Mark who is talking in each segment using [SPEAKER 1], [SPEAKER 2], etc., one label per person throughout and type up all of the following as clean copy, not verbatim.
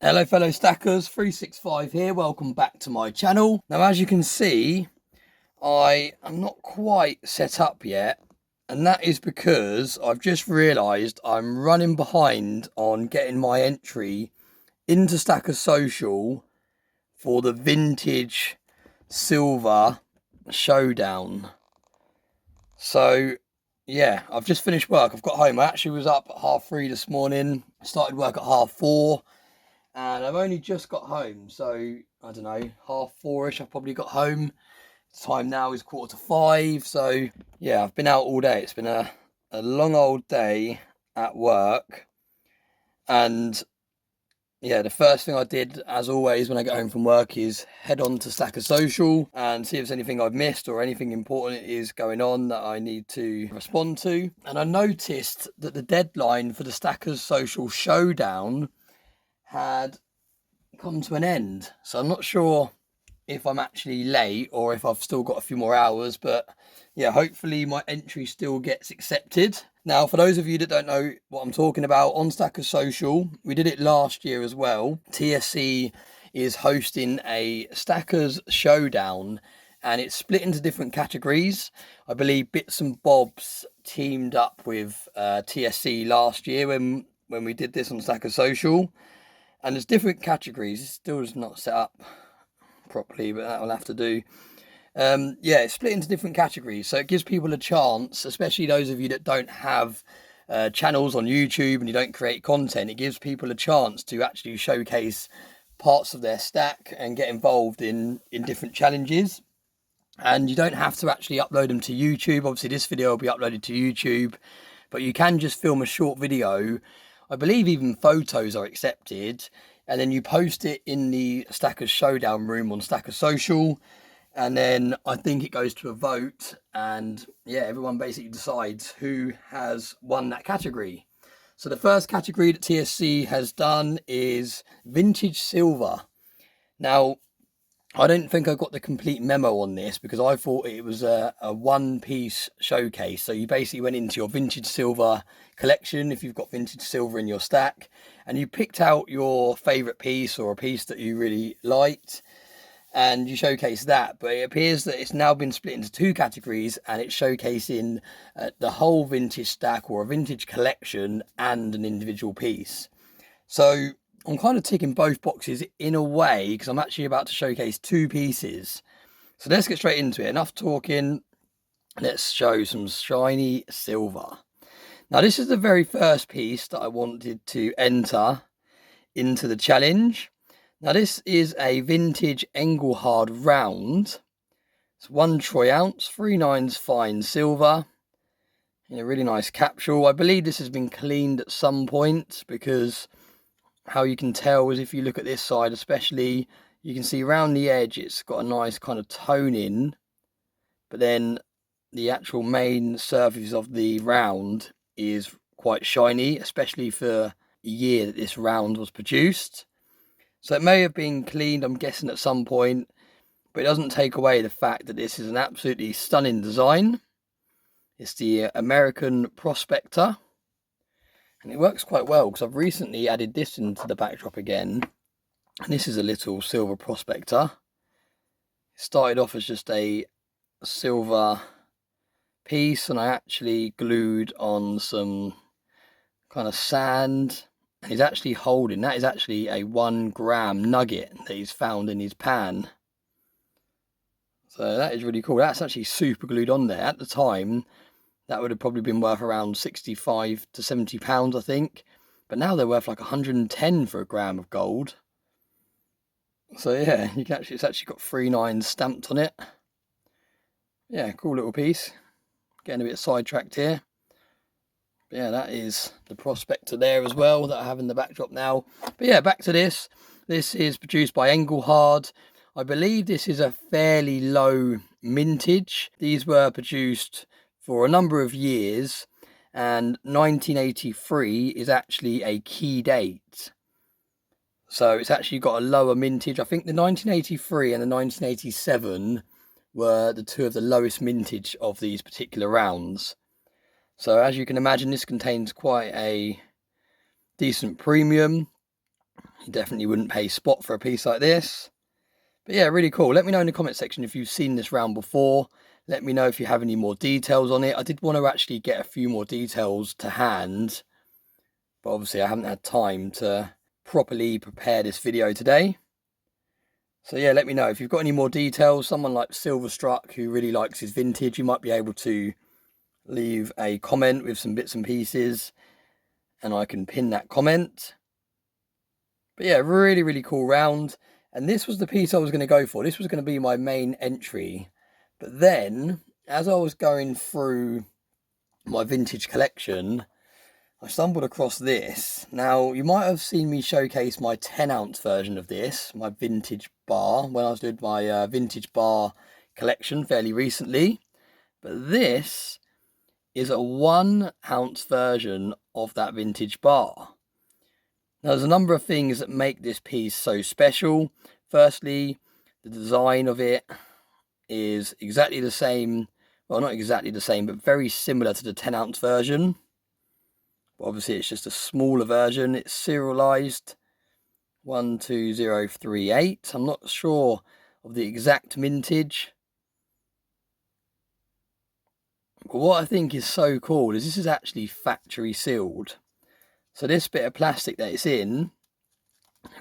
[SPEAKER 1] Hello fellow stackers, 365 here, welcome back to my channel. Now as you can see, I am not quite set up yet, and that is because I've just realised I'm running behind on getting my entry into Stackers Social for the Vintage Silver Showdown. So yeah, I've just finished work, I've got home. I actually was up at 3:30 this morning, started work at 4:30. And I've only just got home, so I don't know, 4:30ish I've probably got home. The time now is 4:45, so yeah, I've been out all day. It's been a long old day at work. And yeah, the first thing I did, as always, when I get home from work is head on to Stackers Social and see if there's anything I've missed or anything important is going on that I need to respond to. And I noticed that the deadline for the Stackers Social Showdown had come to an end, so I'm not sure if I'm actually late or if I've still got a few more hours, but yeah, hopefully my entry still gets accepted. Now, for those of you that don't know what I'm talking about, on Stackers Social, we did it last year as well. TSC is hosting a Stackers Showdown, and it's split into different categories. I believe Bits and Bobs teamed up with TSC last year when we did this on Stackers Social. And there's different categories. It still is not set up properly, but that will have to do. Yeah, it's split into different categories, so it gives people a chance, especially those of you that don't have channels on YouTube and you don't create content. It gives people a chance to actually showcase parts of their stack and get involved in different challenges. And you don't have to actually upload them to YouTube. Obviously this video will be uploaded to YouTube, but you can just film a short video. I believe even photos are accepted, and then you post it in the Stackers Showdown room on Stackers Social, and then I think it goes to a vote, and yeah, everyone basically decides who has won that category. So the first category that TSC has done is Vintage Silver. Now, I don't think I got the complete memo on this because I thought it was a one-piece showcase. So you basically went into your Vintage Silver collection, if you've got Vintage Silver in your stack, and you picked out your favourite piece or a piece that you really liked, and you showcased that. But it appears that it's now been split into two categories, and it's showcasing the whole vintage stack or a vintage collection and an individual piece. So I'm kind of ticking both boxes in a way because I'm actually about to showcase two pieces. So let's get straight into it. Enough talking. Let's show some shiny silver. Now this is the very first piece that I wanted to enter into the challenge. Now this is a vintage Engelhard round. It's 1 troy ounce, 3/9 fine silver in a really nice capsule. I believe this has been cleaned at some point because how you can tell is if you look at this side especially, you can see around the edge it's got a nice kind of tone in, but then the actual main surface of the round is quite shiny, especially for the year that this round was produced. So it may have been cleaned, I'm guessing, at some point, but it doesn't take away the fact that this is an absolutely stunning design. It's the American Prospector. And it works quite well because I've recently added this into the backdrop again. And this is a little silver prospector. It started off as just a silver piece, and I actually glued on some kind of sand. And he's actually holding, that is actually a 1 gram nugget that he's found in his pan. So that is really cool. That's actually super glued on there. At the time, that would have probably been worth around 65 to 70 pounds, I think. But now they're worth like 110 for a gram of gold. So yeah, you can actually, it's actually got 3/9 stamped on it. Yeah, cool little piece. Getting a bit sidetracked here. But yeah, that is the Prospector there as well that I have in the backdrop now. But yeah, back to this. This is produced by Engelhard. I believe this is a fairly low mintage. These were produced for a number of years, and 1983 is actually a key date. So it's actually got a lower mintage. I think the 1983 and the 1987 were the two of the lowest mintage of these particular rounds. So as you can imagine, this contains quite a decent premium. You definitely wouldn't pay spot for a piece like this. But yeah, really cool. Let me know in the comment section if you've seen this round before. Let me know if you have any more details on it. I did want to actually get a few more details to hand, but obviously I haven't had time to properly prepare this video today. So yeah, let me know if you've got any more details. Someone like Silverstruck who really likes his vintage, you might be able to leave a comment with some bits and pieces and I can pin that comment. But yeah, really cool round. And this was the piece I was going to go for. This was going to be my main entry. But then, as I was going through my vintage collection, I stumbled across this. Now, you might have seen me showcase my 10-ounce version of this, my vintage bar, when I was doing my vintage bar collection fairly recently. But this is a 1-ounce version of that vintage bar. Now, there's a number of things that make this piece so special. Firstly, the design of it is exactly the same. Well, not exactly the same, but very similar to the 10-ounce version. But obviously, it's just a smaller version. It's serialized 12038. I'm not sure of the exact mintage. But what I think is so cool is this is actually factory sealed. So this bit of plastic that it's in,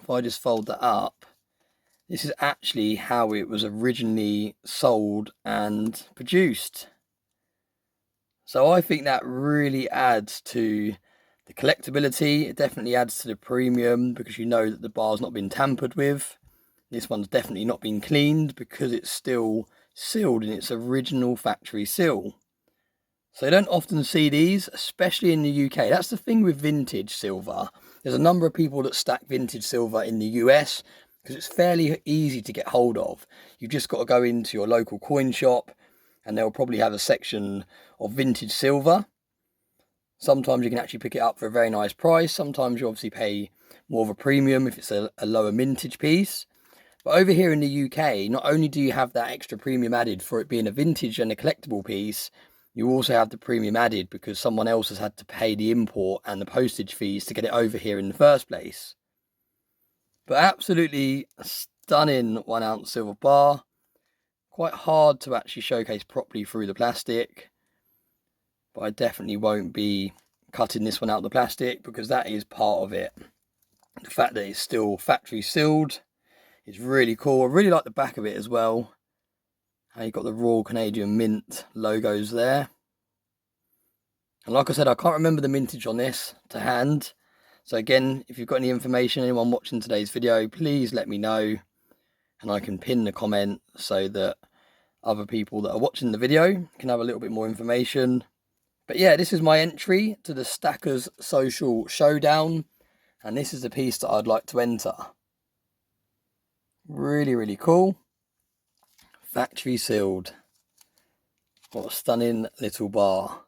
[SPEAKER 1] if I just fold that up, this is actually how it was originally sold and produced. So I think that really adds to the collectability. It definitely adds to the premium because you know that the bar's not been tampered with. This one's definitely not been cleaned because it's still sealed in its original factory seal. So you don't often see these, especially in the UK. That's the thing with vintage silver. There's a number of people that stack vintage silver in the US because it's fairly easy to get hold of. You've just got to go into your local coin shop and they'll probably have a section of vintage silver. Sometimes you can actually pick it up for a very nice price. Sometimes you obviously pay more of a premium if it's a lower mintage piece. But over here in the UK, not only do you have that extra premium added for it being a vintage and a collectible piece, you also have the premium added because someone else has had to pay the import and the postage fees to get it over here in the first place. But absolutely stunning 1-ounce silver bar. Quite hard to actually showcase properly through the plastic. But I definitely won't be cutting this one out of the plastic because that is part of it. The fact that it's still factory sealed is really cool. I really like the back of it as well. How you've got the Royal Canadian Mint logos there. And like I said, I can't remember the mintage on this to hand. So again, if you've got any information, anyone watching today's video, please let me know. And I can pin the comment so that other people that are watching the video can have a little bit more information. But yeah, this is my entry to the Stackers Social Showdown. And this is the piece that I'd like to enter. Really cool. Factory sealed. What a stunning little bar.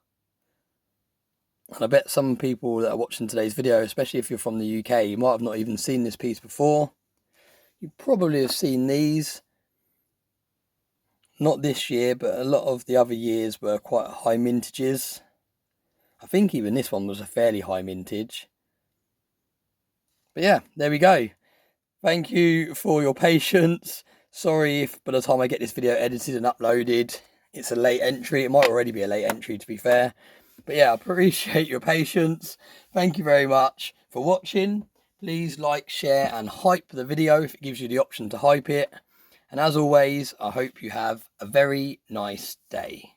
[SPEAKER 1] And I bet some people that are watching today's video, especially if you're from the UK, you might have not even seen this piece before. You probably have seen these. Not this year, but a lot of the other years were quite high mintages. I think even this one was a fairly high mintage. But yeah, there we go. Thank you for your patience. Sorry if by the time I get this video edited and uploaded, it's a late entry. It might already be a late entry, to be fair. But yeah, I appreciate your patience. Thank you very much for watching. Please like, share and hype the video if it gives you the option to hype it. And as always, I hope you have a very nice day.